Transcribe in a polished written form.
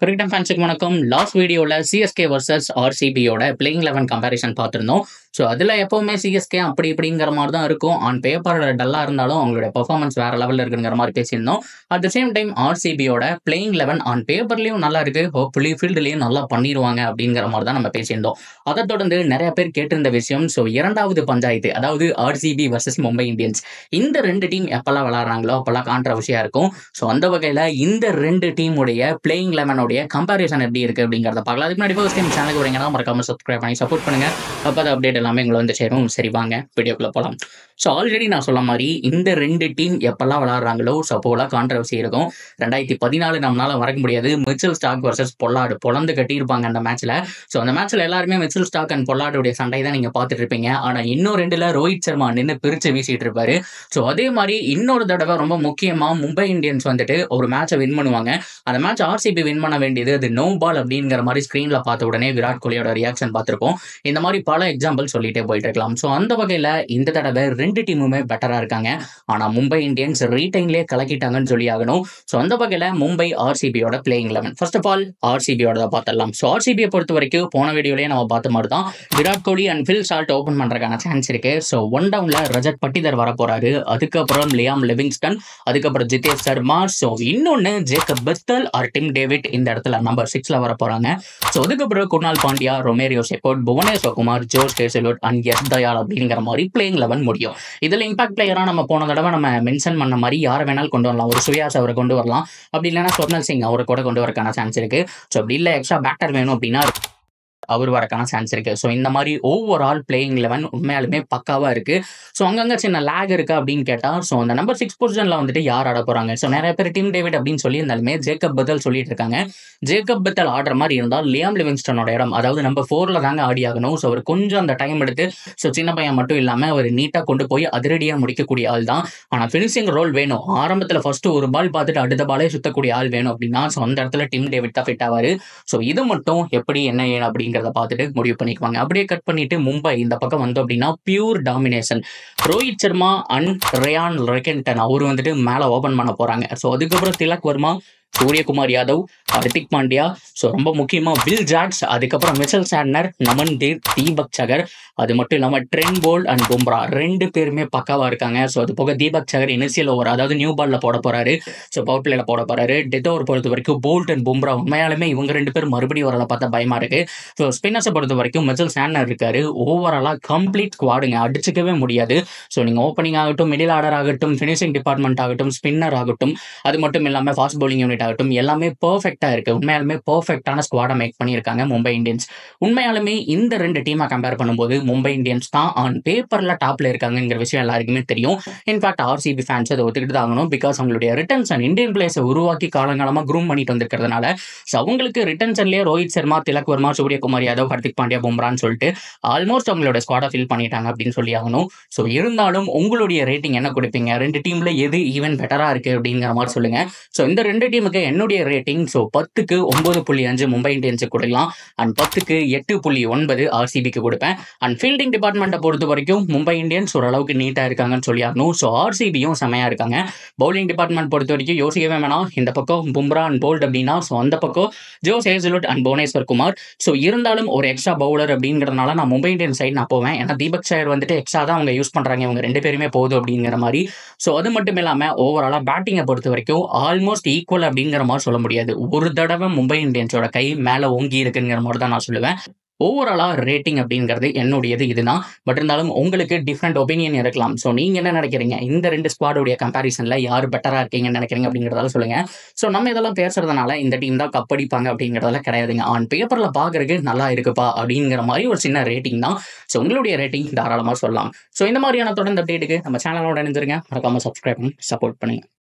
Cricket ஃபேன்ஸுக்கு வணக்கம். Last வீடியோவில் சிஎஸ்கே வர்சஸ் ஆர்சிபியோட பிளேயிங் 11 கம்பேரிசன் பார்த்துருந்தோம். ஸோ அதில் எப்போவுமே சிஎஸ்கே அப்படி இப்படிங்கிற மாதிரி தான் இருக்கும். ஆன் பேப்பர் டல்லாக இருந்தாலும் அவங்களோட பெர்ஃபார்மன்ஸ் வேறு லெவலில் இருக்குங்கிற மாதிரி பேசியிருந்தோம். அட் த சேம் டைம் ஆர்சிபியோட பிளேயிங் 11 ஆன் பேப்பர்லேயும் நல்லா இருக்குது, ஹோப்ஃபுல்லி ஃபீல்டுலேயும் நல்லா பண்ணிடுவாங்க அப்படிங்கிற மாதிரி தான் நம்ம பேசியிருந்தோம். அதை தொடர்ந்து நிறைய பேர் கேட்டிருந்த விஷயம், ஸோ இரண்டாவது பஞ்சாயத்து, அதாவது ஆர்சிபி வர்சஸ் மும்பை இந்தியன்ஸ், இந்த ரெண்டு டீம் எப்போல்லாம் விளாட்றாங்களோ அப்போல்லாம் கான்ட்ரவர்சியாக இருக்கும். ஸோ அந்த வகையில் இந்த ரெண்டு டீமுடைய பிளேயிங் 11 கம்பேரிசன் எப்படி இருக்கு அப்படிங்கறத பார்க்கலாம். அதுக்கு முன்னாடி ஃபர்ஸ்ட் டைம் சேனலுக்கு வரீங்கன்னா மறக்காம சப்ஸ்கிரைப் பண்ணி சப்போர்ட் பண்ணுங்க. அப்போ அப்டேட் எல்லாமே உங்களை வந்து சேரும். சரி வாங்க வீடியோக்குள்ள போகலாம். ஸோ ஆல்ரெடி நான் சொன்ன மாதிரி இந்த ரெண்டு டீம் எப்பெல்லாம் விளாட்றாங்களோ ஸோ அப்போலாம் கான்ட்ரவர்சி இருக்கும். 2014 நம்மளால மறக்க முடியாது. மிச்சல் ஸ்டார்க் வர்சஸ் பொல்லார்டு பொலந்து கட்டியிருப்பாங்க அந்த மேட்ச்ல. ஸோ அந்த மேட்ச்ல எல்லாருமே மிச்சல் ஸ்டார்க் அண்ட் பொல்லார்டுடைய சண்டை தான் நீங்க பார்த்துட்டு இருப்பீங்க. ஆனால் இன்னும் ரெண்டுல ரோஹித் சர்மா நின்று பிரிச்சு வீசிட்டு இருப்பாரு. ஸோ அதே மாதிரி இன்னொரு தடவை ரொம்ப முக்கியமா மும்பை இந்தியன்ஸ் வந்துட்டு ஒரு மேட்சை வின் பண்ணுவாங்க. அந்த மேட்ச் ஆர்சிபி வின் பண்ண வேண்டியது, அது நோ பால் அப்படிங்கிற மாதிரி ஸ்கிரீன்ல பார்த்த உடனே விராட் கோலியோட ரியாக்ஷன் பார்த்திருப்போம். இந்த மாதிரி பல எக்ஸாம்பிள் சொல்லிட்டே போயிட்டு இருக்கலாம். ஸோ அந்த வகையில இந்த தடவை ரெண்டு டீமுமே பெட்டரா இருக்காங்க. ஆனா மும்பை இந்தியன்ஸ் ரீடைன்லேயே கலக்கிட்டாங்கன்னு சொல்லி ஆகணும். ஸோ அந்த வகையில மும்பை ஆர்சிபியோட பிளேயிங் 11 ஃபர்ஸ்ட் ஆஃப் ஆல் ஆர்சிபியோட பார்த்துடலாம். ஸோ ஆர்சிபியை பொறுத்த வரைக்கும் போன வீடியோலயே நம்ம பார்த்த மாதிரி தான் Virat Kohli and Phil Salt open பண்றதுக்கான சான்ஸ் இருக்கு. ஸோ ஒன் டவுன்ல ரஜத் பட்டிதர் வர போறாரு, அதுக்கப்புறம் லியாம் லிவிங்ஸ்டன், அதுக்கப்புறம் ஜிதேஷ் சர்மா, ஸோ இன்னொன்னு Jacob Bethell or Tim David இந்த இடத்துல நம்பர் 6ல வர போறாங்க. ஸோ அதுக்கப்புறம் Krunal Pandya, Romario Shepherd, Bhuvneshwar Kumar, Josh Hazlewood and Yash Dayal அப்படிங்கிற மாதிரி பிளேயிங் 11 முடியும். இதுல இம்பாக்ட் பிளேயரா நம்ம போன தடவை நம்ம மென்ஷன் பண்ண மாதிரி யாரை வேணாலும் கொண்டு வரலாம். ஒரு சுயாஸ் அவரை கொண்டு வரலாம், அப்படி இல்லைன்னா ஸ்வப்னல் சிங் அவரை கூட கொண்டு வரக்கான சான்ஸ் இருக்கு. ஸோ அப்படி இல்லை எக்ஸ்ட்ரா பேட்டர் வேணும் அப்படின்னா அவர் வரக்கான சான்ஸ் இருக்கு. ஸோ இந்த மாதிரி ஓவரால் பிளேயிங் 11 உண்மையாலுமே பக்காவா இருக்கு. ஸோ அங்கங்க சின்ன லேக் இருக்கு அப்படின்னு கேட்டா, ஸோ அந்த நம்பர் 6 பொசிஷன்ல வந்துட்டு யார் ஆட போறாங்க? ஸோ நிறைய பேர் டிம் டேவிட் அப்படின்னு சொல்லி இருந்தாலுமே ஜேக்கப் பெத்தல் சொல்லிட்டு இருக்காங்க. ஜேக்கப் பெத்தல் ஆடுற மாதிரி இருந்தால் லியாம் லிவிங்ஸ்டனோட இடம், அதாவது நம்பர் 4ல தாங்க ஆடி ஆகணும். ஸோ அவர் கொஞ்சம் அந்த டைம் எடுத்து, ஸோ சின்ன பையன் மட்டும் இல்லாம அவர் நீட்டா கொண்டு போய் அதிரடியா முடிக்கக்கூடிய ஆள் தான். ஆனா பினிஷிங் ரோல் வேணும். ஆரம்பத்துல ஃபர்ஸ்ட் ஒரு பால் பார்த்துட்டு அடுத்த பாலே சுத்தக்கூடிய ஆள் வேணும் அப்படின்னா ஸோ அந்த இடத்துல டிம் டேவிட் தான் ஃபிட் ஆவாரு. ஸோ இது மட்டும் எப்படி என்ன ஏன் அப்படிங்கிறத பார்த்துட்டு முடிவு பண்ணிக்குவாங்க. அப்படியே கட் பண்ணிட்டு மும்பை இந்த பக்கம் வந்தோம் அப்படின்னா pure domination. Rohit Sharma and Ryan Rickelton அவர் வந்துட்டு மேல ஓபன் பண்ண போறாங்க. ஸோ அதுக்கப்புறம் திலக் வர்மா, சூரியகுமார் யாதவ், ஹர்திக் பாண்டியா, ஸோ ரொம்ப முக்கியமா வில் ஜாக்ஸ், அதுக்கப்புறம் மிச்சல் சாட்னர், நமன் தீர், தீபக் சகர், அது மட்டும் இல்லாமல் ட்ரெண்ட் போல்ட் அண்ட் பும்ரா ரெண்டு பேருமே பக்காவா இருக்காங்க. ஸோ அது போக தீபக் சகர் இனிஷியல் ஓவர், அதாவது நியூ பால்ல போட போறாரு, ஸோ பவர் பிளேல போட போறாரு. டெத் ஓவர் பொறுத்த வரைக்கும் போல்ட் அண்ட் பும்ரா உண்மையாலுமே இவங்க ரெண்டு பேரும் மறுபடியும் வரதை பார்த்தா பயமா இருக்கு. ஸோ ஸ்பின்னர்ஸை பொறுத்த வரைக்கும் மிச்சல் சாட்னர் இருக்காரு. ஓவராலா கம்ப்ளீட் ஸ்குவாடுங்க, அடிச்சுக்கவே முடியாது. ஸோ நீங்க ஓப்பனிங் ஆகட்டும், மிடில் ஆர்டர் ஆகட்டும், ஃபினிஷிங் டிபார்ட்மெண்ட் ஆகட்டும், ஸ்பின்னர் ஆகட்டும், அது மட்டும் இல்லாமல் ஃபாஸ்ட் பவுலிங் யூனிட் ஆகட்டும், எல்லாமே பெர்ஃபெக்டா இருக்கு. உண்மையாலுமே பெர்ஃபெக்டான ஸ்குவாடை மேக் பண்ணியிருக்காங்க மும்பை இந்தியன்ஸ். உண்மையாலுமே இந்த ரெண்டு டீமை கம்பேர் பண்ணும்போது மும்பை இந்தியன்ஸ் தான் ஆன் பேப்பர்ல டாப்ல இருக்காங்கிற விஷயம் எல்லாருக்குமே தெரியும். இன்ஃபேக்ட் ஆர்சிபி ஃபேன்ஸ் அதை ஒத்துக்கிட்டு தான் ஆகணும். பிகாஸ் அவங்களுடைய ரிட்டன்ஷன் இந்தியன் பிளேயர்ஸை உருவாக்கி காலங்காலமா க்ரூம் பண்ணிட்டு வந்திருக்கிறதுனால ஸோ அவங்களுக்கு ரிட்டன்ஷன்லேயே ரோஹித் சர்மா, திலக் வர்மா, சூரியகுமார் யாதவ், ஹர்திக் பாண்டியா, பும்ரான்னு சொல்லிட்டு ஆல்மோஸ்ட் அவங்களோட ஸ்குவாடை ஃபில் பண்ணிட்டாங்க அப்படின்னு சொல்லி ஆகணும். ஸோ இருந்தாலும் உங்களுடைய ரேட்டிங் என்ன கொடுப்பீங்க? ரெண்டு டீம்ல எது ஈவன் பெட்டரா இருக்கு அப்படிங்கிற மாதிரி சொல்லுங்க. ஸோ இந்த ரெண்டு டீமுக்கு என்னுடைய ரேட்டிங் ஸோ 10க்கு 9.5 மும்பை இந்தியன்ஸுக்கு கொடுக்கலாம் அண்ட் 10க்கு 8.9 ஆர்சிபிக்கு கொடுப்பேன். அண்ட் ஃபீல்டிங் டிபார்ட்மெண்ட்டை பொறுத்த வரைக்கும் மும்பை இந்தியன்ஸ் ஓரளவுக்கு நீட்டாக இருக்காங்கன்னு சொல்லி ஆகணும். ஸோ ஆர்சிபியும் செமையாக இருக்காங்க. பவுலிங் டிபார்ட்மெண்ட் பொறுத்த வரைக்கும் யோசிக்கவே வேணாம். இந்த பக்கம் பும்ரா அண்ட் போல்ட் அப்படின்னா ஸோ அந்த பக்கம் Josh Hazlewood and Bhuvneshwar Kumar. So இருந்தாலும் ஒரு எக்ஸ்ட்ரா பவுலர் அப்படிங்கிறதுனால நான் மும்பை இந்தியன்ஸ் சைடு நான் போவேன். ஏன்னா தீபக் சகர் வந்துட்டு எக்ஸ்ட்ரா தான் அவங்க யூஸ் பண்ணுறாங்க, இவங்க ரெண்டு பேருமே போதும் அப்படிங்கிற மாதிரி. ஸோ அது மட்டும் இல்லாமல் ஓவராலாக பேட்டிங்கை பொறுத்த வரைக்கும் ஆல்மோஸ்ட் ஈக்குவல் அப்படிங்கிற மாதிரி சொல்ல முடியாது. ஒரு தடவை மும்பை இந்தியன்ஸோட கை மேலே ஓங்கி இருக்குங்கிற மாதிரி தான் நான் சொல்லுவேன். ஓவராலா ரேட்டிங் அப்படிங்கிறது என்னுடையது இதுதான். பட் இருந்தாலும் உங்களுக்கு டிஃப்ரெண்ட் ஒப்பீனியன் இருக்கலாம். ஸோ நீங்க என்ன நினைக்கிறீங்க? இந்த ரெண்டு ஸ்குவாடுடைய கம்பேரிசன்ல யார் பெட்டரா இருக்கீங்கன்னு நினைக்கிறீங்க அப்படிங்கிறதால சொல்லுங்க. ஸோ நம்ம இதெல்லாம் பேசுறதுனால இந்த டீம் தான் கப் அடிப்பாங்க அப்படிங்கிறதால கிடையாதுங்க. ஆன் பேப்பர்ல பாக்குறதுக்கு நல்லா இருக்குப்பா அப்படிங்கிற மாதிரி ஒரு சின்ன ரேட்டிங் தான். ஸோ உங்களுடைய ரேட்டிங் தாராளமாக சொல்லலாம். ஸோ இந்த மாதிரியான தொடர்ந்து அப்டேட்டுக்கு நம்ம சேனலோட இணைஞ்சிருங்க. மறக்காம சப்ஸ்கிரைப் பண்ணி சப்போர்ட் பண்ணுங்க.